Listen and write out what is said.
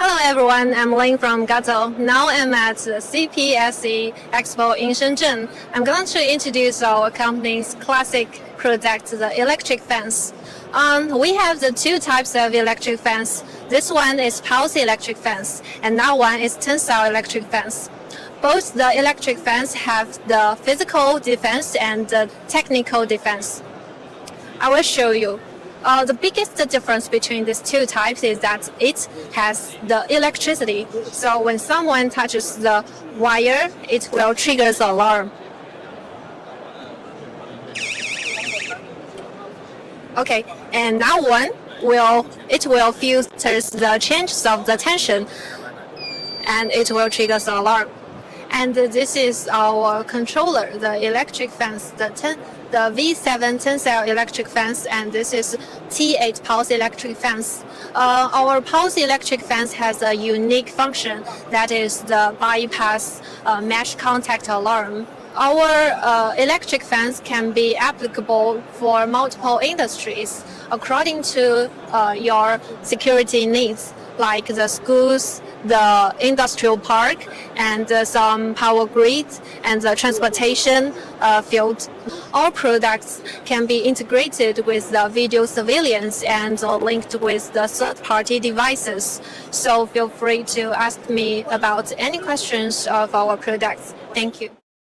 Hello everyone, I'm Ling from Gato. Now I'm at the CPSE Expo in Shenzhen. I'm going to introduce our company's classic product, the electric fence. We have the two types of electric fence. This one is pulse electric fence, and that one is tensile electric fence. Both the electric fence have the physical defense and the technical defense. I will show you. The biggest difference between these two types is that it has the electricity. So when someone touches the wire, it will trigger the alarm. Okay, and that one will filter the changes of the tension, and it will trigger the alarm. And this is our controller, the electric fence, the V7 tensile electric fence, and this is T8 pulse electric fence. Our pulse electric fence has a unique function, that is the bypass mesh contact alarm. Our electric fence can be applicable for multiple industries according to your security needs, like the schools, the industrial park, and some power grid and the transportation field. Our products can be integrated with the video surveillance and linked with the third-party devices. So feel free to ask me about any questions of our products. Thank you.